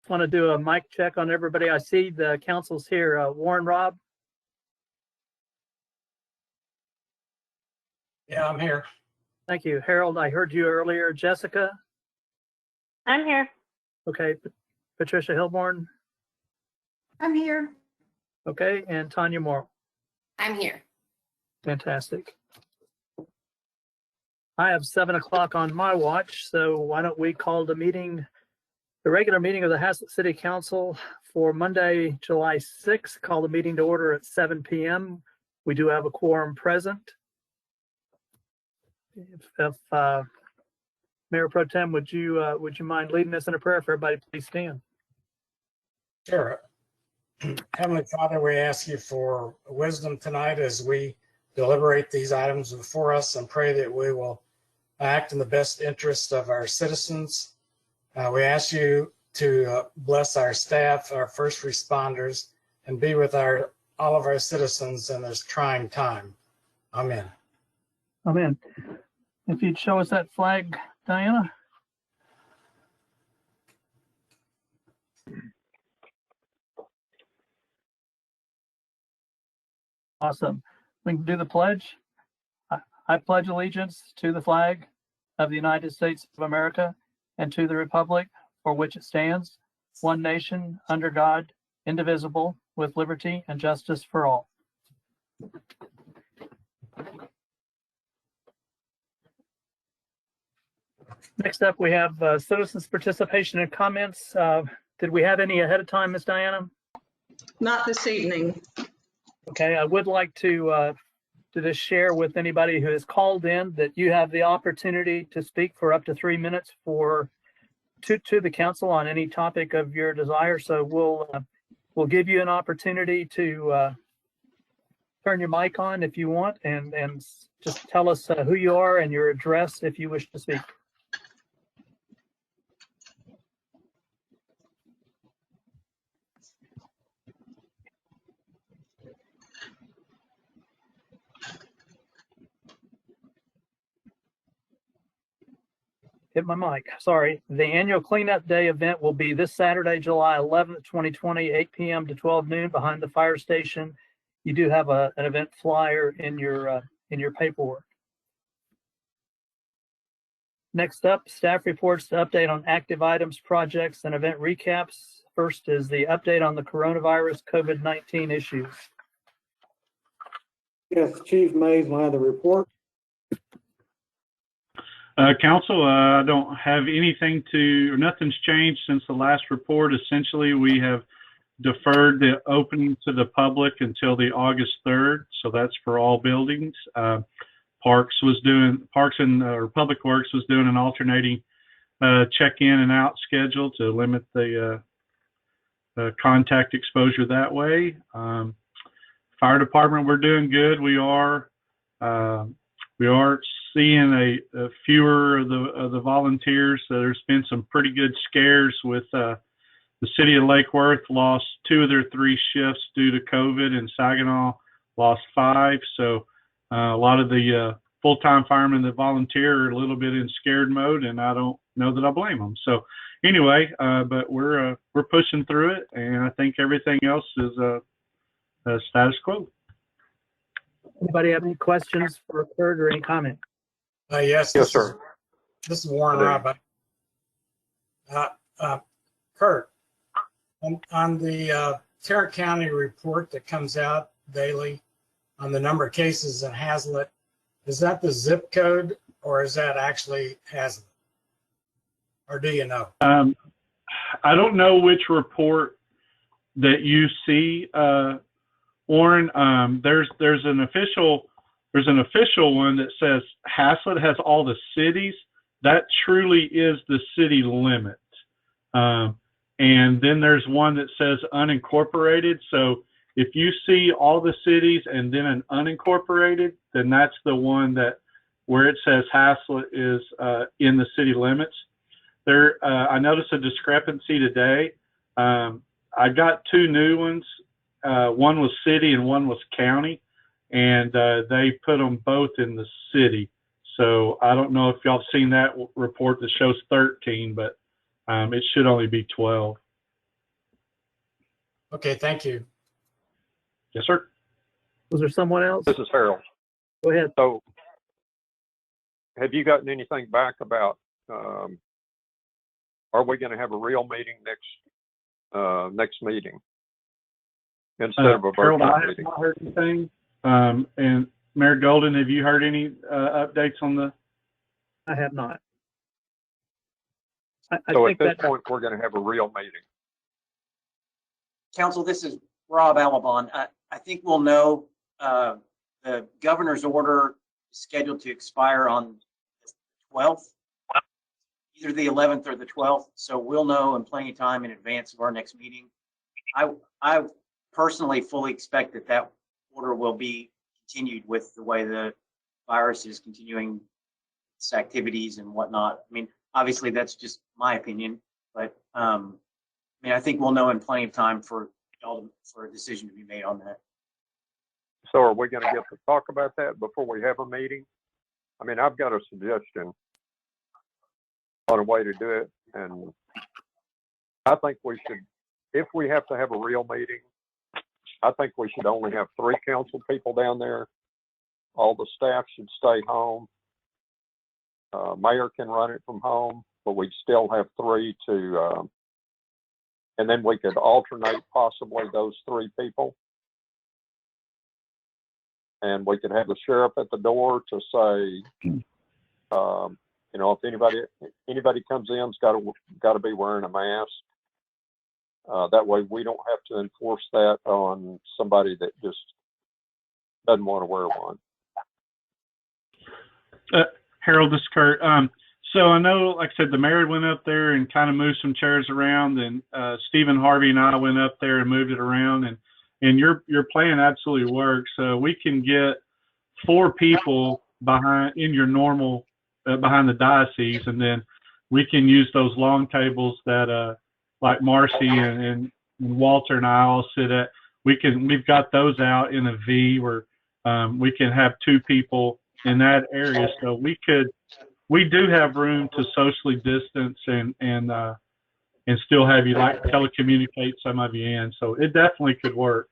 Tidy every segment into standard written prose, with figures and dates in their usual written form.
Want to do a mic check on everybody. I see the council's here. Warren, Rob? Yeah, I'm here. Thank you. Harold, I heard you earlier. Jessica? I'm here. Okay. Patricia Hilborn? I'm here. Okay. And Tanya Morrill? I'm here. Fantastic. I have 7 o'clock on my watch, so why don't we call the meeting, the regular meeting of the Haslet City Council for Monday, July 6th. Call the meeting to order at 7 p.m. We do have a quorum present. If Mayor Pro Tem, would you mind leading us in a prayer? For everybody, please stand. Sure. Heavenly Father, we ask you for wisdom tonight as we deliberate these items before us, and pray that we will act in the best interest of our citizens. We ask you to bless our staff, our first responders, and be with all of our citizens in this trying time. Amen. Amen. If you'd show us that flag, Diana. Awesome. We can do the pledge. I pledge allegiance to the flag of the United States of America and to the republic for which it stands, one nation, under God, indivisible, with liberty and justice for all. Next up, we have citizens' participation and comments. Did we have any ahead of time, Ms. Diana? Not this evening. Okay, I would like to just share with anybody who has called in that you have the opportunity to speak for up to 3 minutes to the council on any topic of your desire. So we'll give you an opportunity to turn your mic on if you want, and just tell us who you are and your address if you wish to speak. Hit my mic. Sorry. The annual Cleanup Day event will be this Saturday, July 11th, 2020, 8 p.m. to 12 noon behind the fire station. You do have an event flyer in your paperwork. Next up, staff reports to update on active items, projects, and event recaps. First is the update on the coronavirus COVID-19 issues. Yes, Chief Mays will have the report. Council, I don't have anything or nothing's changed since the last report. Essentially, we have deferred the opening to the public until the August 3rd. So that's for all buildings. Parks and Public Works was doing an alternating check-in and out schedule to limit the contact exposure that way. Fire department, we're doing good. We are seeing a fewer of the volunteers. There's been some pretty good scares with the city of Lake Worth lost 2 of their 3 shifts due to COVID, and Saginaw lost 5. So a lot of the full-time firemen that volunteer are a little bit in scared mode, and I don't know that I blame them. So anyway, but we're pushing through it, and I think everything else is status quo. Anybody have any questions for Kurt or any comment? Yes, sir. This is Warren Robb. Kurt, on the Tarrant County report that comes out daily on the number of cases in Haslet, is that the zip code or is that actually Haslet? Or do you know? I don't know which report that you see, Warren. There's an official one that says Haslet has all the cities. That truly is the city limit. And then there's one that says unincorporated. So if you see all the cities and then an unincorporated, then that's the one where it says Haslet is in the city limits. I noticed a discrepancy today. I got 2 new ones. One was city and one was county, and they put them both in the city. So I don't know if y'all seen that report that shows 13, but it should only be 12. Okay, thank you. Yes, sir. Was there someone else? This is Harold. Go ahead. So have you gotten anything back about, are we going to have a real meeting next meeting instead of a Harold, virtual I have meeting? not heard anything. And Mayor Golden, have you heard any updates on the? I have not. I So think at this that point, we're going to have a real meeting. Council, this is Rob Alabon. I think we'll know the governor's order is scheduled to expire on the 12th, either the 11th or the 12th. So we'll know in plenty of time in advance of our next meeting. I personally fully expect that order will be continued with the way the virus is continuing its activities and whatnot. I mean, obviously that's just my opinion, but I mean, I think we'll know in plenty of time for a decision to be made on that. So are we going to get to talk about that before we have a meeting? I mean, I've got a suggestion on a way to do it. And I think we should, if we have to have a real meeting, I think we should only have 3 council people down there. All the staff should stay home. Mayor can run it from home, but we'd still have 3 to, and then we could alternate possibly those 3 people. And we could have the sheriff at the door to say, you know, if anybody comes in, it's got to be wearing a mask. That way we don't have to enforce that on somebody that just doesn't want to wear one. Harold, this is Kurt. So I know, like I said, the mayor went up there and kind of moved some chairs around, and Stephen Harvey and I went up there and moved it around, and your plan absolutely works. We can get 4 people behind in your normal behind the diocese, and then we can use those long tables that like Marcy and Walter and I all sit at. We've got those out in a V where we can have 2 people in that area, so we do have room to socially distance and still have you like telecommunicate some of you in. So it definitely could work.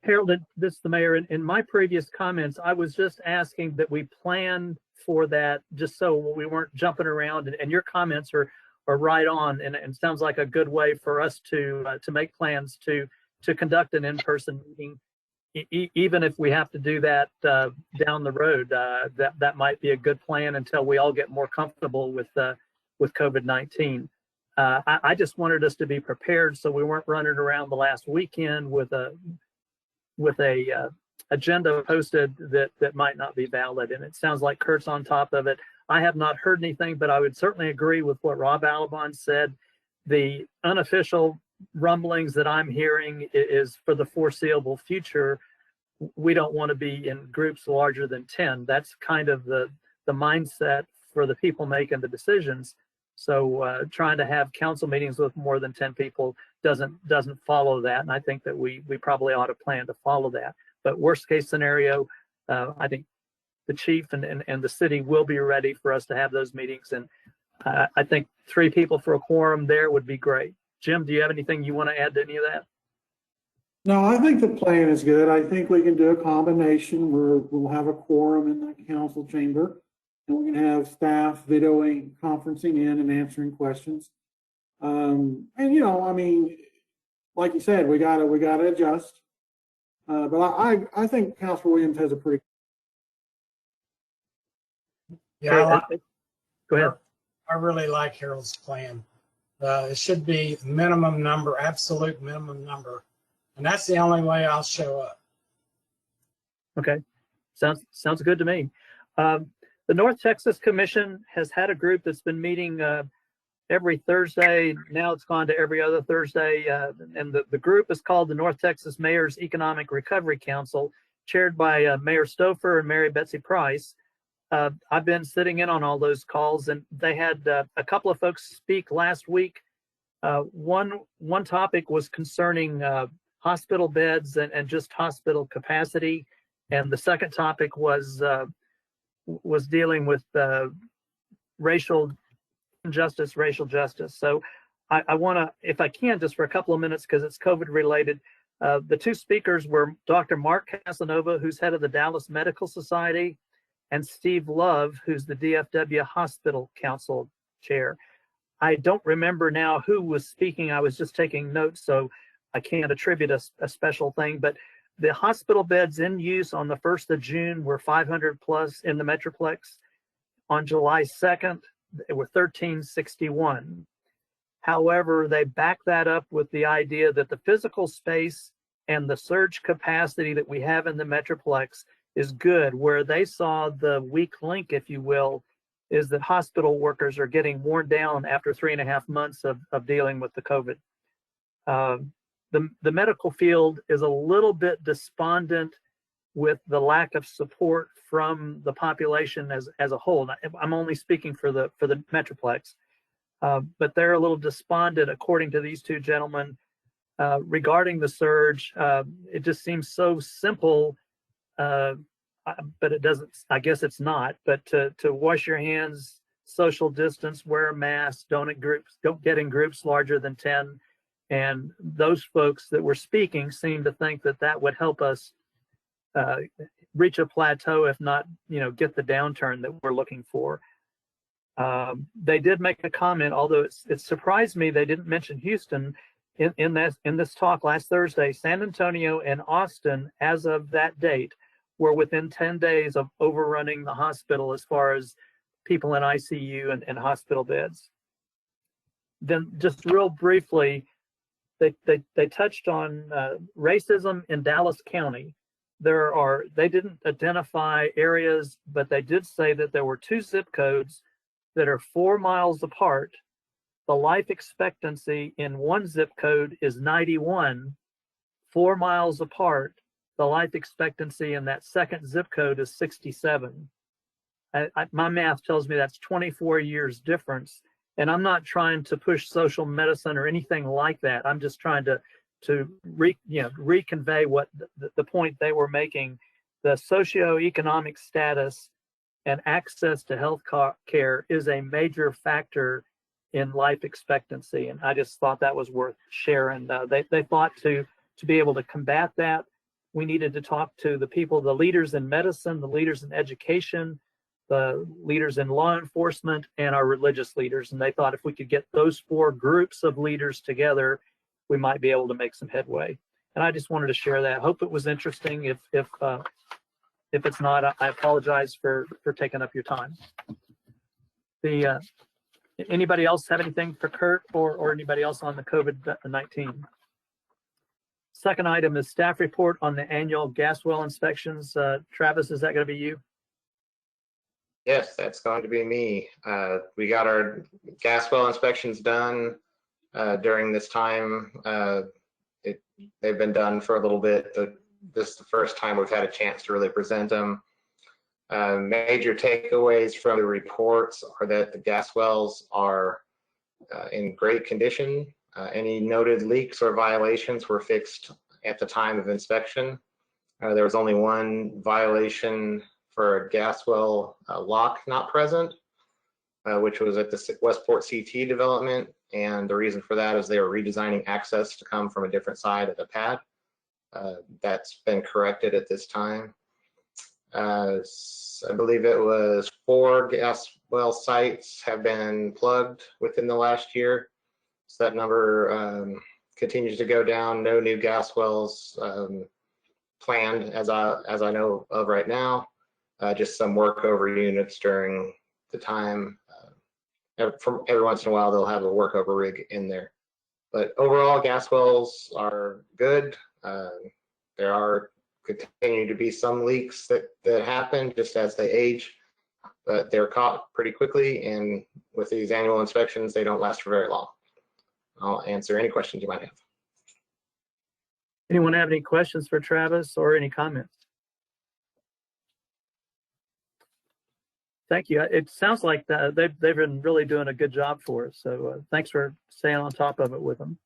Harold, this is the mayor. In my previous comments, I was just asking that we plan for that, just so we weren't jumping around. And your comments are right on, and sounds like a good way for us to make plans to conduct an in-person meeting. Even if we have to do that down the road, that might be a good plan until we all get more comfortable with COVID-19. I just wanted us to be prepared so we weren't running around the last weekend with a agenda posted that might not be valid. And it sounds like Kurt's on top of it. I have not heard anything, but I would certainly agree with what Rob Alabon said. The unofficial rumblings that I'm hearing is for the foreseeable future. We don't want to be in groups larger than 10. That's kind of the mindset for the people making the decisions. So trying to have council meetings with more than 10 people doesn't follow that. And I think that we probably ought to plan to follow that. But worst case scenario, I think the chief and the city will be ready for us to have those meetings. And I think 3 people for a quorum there would be great. Jim, do you have anything you want to add to any of that? No, I think the plan is good. I think we can do a combination where we'll have a quorum in the council chamber, and we can have staff videoing, conferencing in and answering questions. And you know, I mean, like you said, we gotta adjust. But I think Councilor Williams has a pretty. Yeah, Go ahead. I really like Harold's plan. It should be minimum number, absolute minimum number. And that's the only way I'll show up. Okay, sounds good to me. The North Texas Commission has had a group that's been meeting every Thursday. Now it's gone to every other Thursday. And the group is called the North Texas Mayor's Economic Recovery Council, chaired by Mayor Stouffer and Mary Betsy Price. I've been sitting in on all those calls, and they had a couple of folks speak last week. One topic was concerning hospital beds and just hospital capacity, and the second topic was dealing with racial injustice, racial justice. So I want to, if I can, just for a couple of minutes, because it's COVID related. The two speakers were Dr. Mark Casanova, who's head of the Dallas Medical Society, and Steve Love, who's the DFW Hospital Council chair. I don't remember now who was speaking. I was just taking notes, so I can't attribute a special thing, but the hospital beds in use on the 1st of June were 500 plus in the Metroplex. On July 2nd, it were 1361. However, they back that up with the idea that the physical space and the surge capacity that we have in the Metroplex is good. Where they saw the weak link, if you will, is that hospital workers are getting worn down after 3.5 months of dealing with the COVID. The medical field is a little bit despondent with the lack of support from the population as a whole. I'm only speaking for the Metroplex. But they're a little despondent, according to these two gentlemen, regarding the surge. It just seems so simple, but it doesn't, I guess it's not, but to wash your hands, social distance, wear a mask, don't get in groups larger than 10. And those folks that were speaking seem to think that that would help us reach a plateau, if not, get the downturn that we're looking for. They did make a comment, although it surprised me they didn't mention Houston in this talk last Thursday. San Antonio and Austin, as of that date, were within 10 days of overrunning the hospital as far as people in ICU and hospital beds. Then just real briefly, they touched on racism in Dallas County. They didn't identify areas, but they did say that there were 2 zip codes that are 4 miles apart. The life expectancy in one zip code is 91. 4 miles apart, the life expectancy in that second zip code is 67. My math tells me that's 24 years difference. And I'm not trying to push social medicine or anything like that. I'm just trying to reconvey what the point they were making. The socioeconomic status and access to health care is a major factor in life expectancy. And I just thought that was worth sharing. They thought to be able to combat that, we needed to talk to the people, the leaders in medicine, the leaders in education, the leaders in law enforcement, and our religious leaders. And they thought if we could get those 4 groups of leaders together, we might be able to make some headway. And I just wanted to share that. Hope it was interesting. If it's not, I apologize for taking up your time. Anybody else have anything for Kurt or anybody else on the COVID-19? Second item is staff report on the annual gas well inspections. Travis, is that going to be you? Yes, that's going to be me. We got our gas well inspections done during this time. They've been done for a little bit. This is the first time we've had a chance to really present them. Major takeaways from the reports are that the gas wells are in great condition. Any noted leaks or violations were fixed at the time of inspection. There was only one violation for a gas well lock not present, which was at the Westport CT development. And the reason for that is they were redesigning access to come from a different side of the pad. That's been corrected at this time. I believe it was 4 gas well sites have been plugged within the last year. So that number continues to go down. No new gas wells planned as I know of right now. Just some workover units during the time. Every once in a while, they'll have a workover rig in there. But overall, gas wells are good. There are continue to be some leaks that happen just as they age, but they're caught pretty quickly. And with these annual inspections, they don't last for very long. I'll answer any questions you might have. Anyone have any questions for Travis or any comments? Thank you. It sounds like they've been really doing a good job for us. So thanks for staying on top of it with them.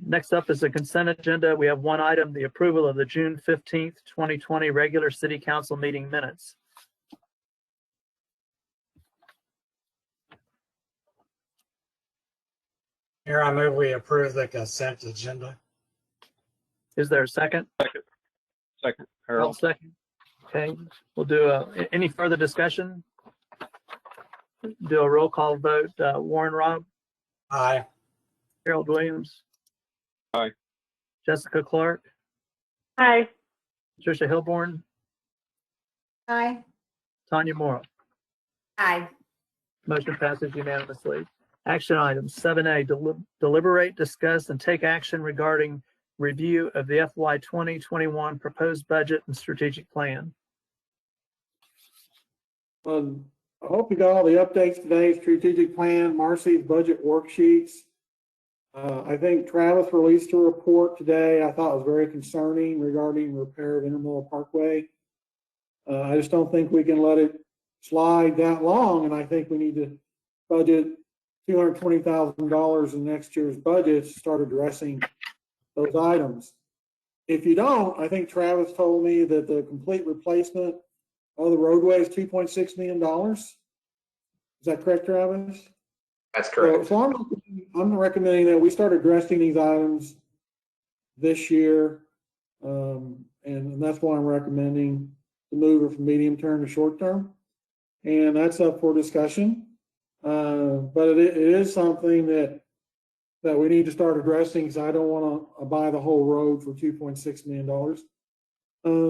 Next up is the consent agenda. We have one item, the approval of the June 15th, 2020 regular city council meeting minutes. Here, I move we approve the consent agenda. Is there a second? Second, I'll Harold. second. Okay, we'll do any further discussion? Do a roll call vote. Warren Robb, Aye. Harold Williams. Aye. Jessica Clark, Hi. Tricia Hilborn, Aye. Tanya Morrow. Aye. Motion passes unanimously. Action items 7A, deliberate, discuss, and take action regarding review of the FY 2021 proposed budget and strategic plan. I hope you got all the updates today, strategic plan, Marcy's budget worksheets. I think Travis released a report today I thought was very concerning regarding repair of Intermodal Parkway. I just don't think we can let it slide that long, and I think we need to budget $220,000 in next year's budget to start addressing those items. If you don't, I think Travis told me that the complete replacement of the roadway is $2.6 million. Is that correct, Travis? That's correct. So I'm recommending that we start addressing these items this year. And that's why I'm recommending to move it from medium term to short term. And that's up for discussion. But it is something that we need to start addressing because I don't want to buy the whole road for $2.6 million.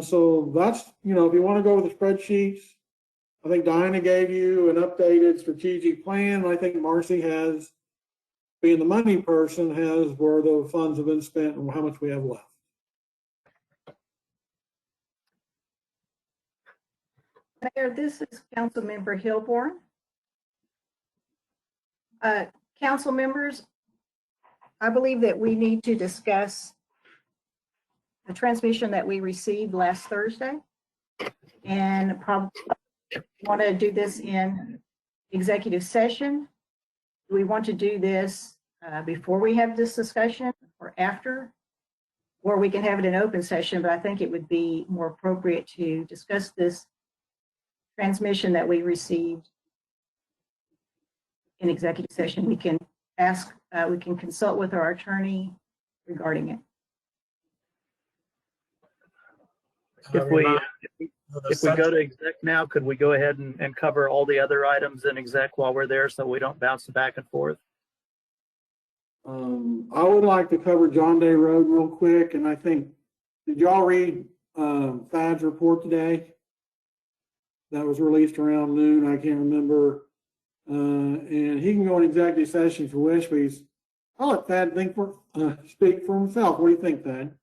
So that's, if you want to go with the spreadsheets, I think Diana gave you an updated strategic plan. I think Marcy has, being the money person, has where the funds have been spent and how much we have left. Mayor, this is Councilmember Hilborn. Council members, I believe that we need to discuss the transmission that we received last Thursday, and probably want to do this in executive session. Do we want to do this before we have this discussion or after? Or we can have it in open session, but I think it would be more appropriate to discuss this transmission that we received in executive session. We can we can consult with our attorney regarding it. If we go to exec now, could we go ahead and cover all the other items in exec while we're there so we don't bounce back and forth? I would like to cover John Day Road real quick. And I think, did y'all read Thad's report today? That was released around noon. I can't remember. And he can go in executive session if you wish, but I'll let Thad speak for himself. What do you think, Thad?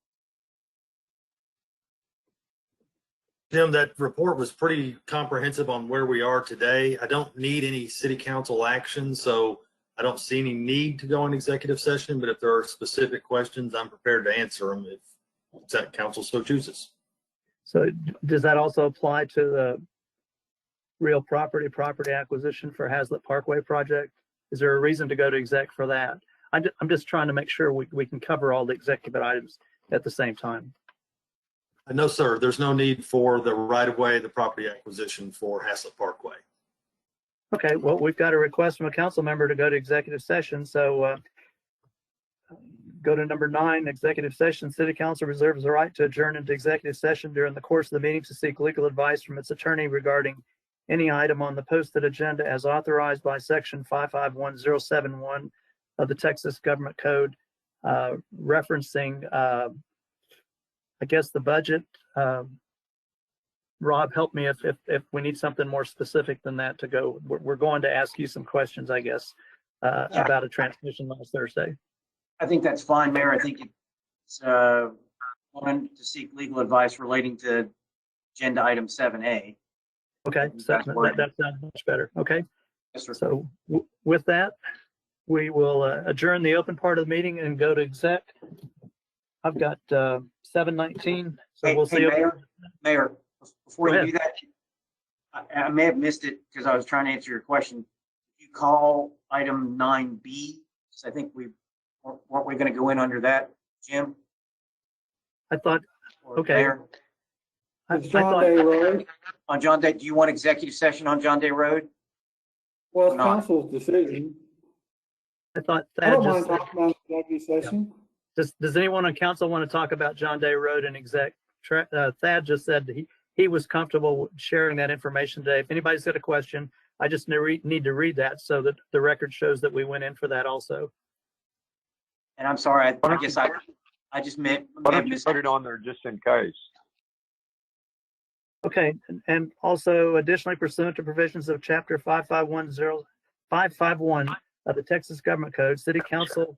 Jim, that report was pretty comprehensive on where we are today. I don't need any city council action, so I don't see any need to go in executive session, but if there are specific questions, I'm prepared to answer them if that council so chooses. So does that also apply to the real property acquisition for Haslet Parkway project? Is there a reason to go to exec for that? I'm just trying to make sure we can cover all the executive items at the same time. No, sir, there's no need for the right-of-way, the property acquisition for Haslet Parkway. Okay, well, we've got a request from a council member to go to executive session. So go to number 9, executive session. City council reserves the right to adjourn into executive session during the course of the meeting to seek legal advice from its attorney regarding any item on the posted agenda as authorized by section 551071 of the Texas Government Code, referencing I guess the budget. Rob, help me if we need something more specific than that to go. We're going to ask you some questions, I guess, about a transmission last Thursday. I think that's fine, Mayor. I think it's one to seek legal advice relating to agenda item 7A. Okay, so that sounds much better. Okay. Yes, sir. So with that, we will adjourn the open part of the meeting and go to exec. I've got 7:19, so we'll see you. Mayor, before you do that, I may have missed it because I was trying to answer your question. You call item 9B, because I think weren't we going to go in under that, Jim? I thought, okay. Mayor? It's John Day Road. On John Day, do you want executive session on John Day Road? Well, it's council's decision. I thought I Thad don't just mind said, talking about executive session. does anyone on council want to talk about John Day Road and Thad just said that he was comfortable sharing that information today. If anybody's got a question, I just need to read that so that the record shows that we went in for that also. And I'm sorry, I guess I just may Why have don't you missed. put it on there just in case? Okay, and also additionally pursuant to provisions of chapter 551 of the Texas Government Code, City Council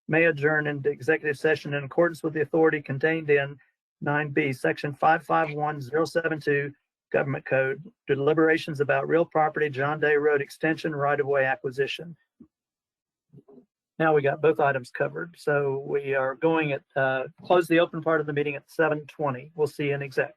may adjourn into executive session in accordance with the authority contained in 9B, section 551072 Government Code, to deliberations about real property, John Day Road extension, right-of-way acquisition. Now we got both items covered. So we are going at, close the open part of the meeting at 7:20. We'll see you in exec.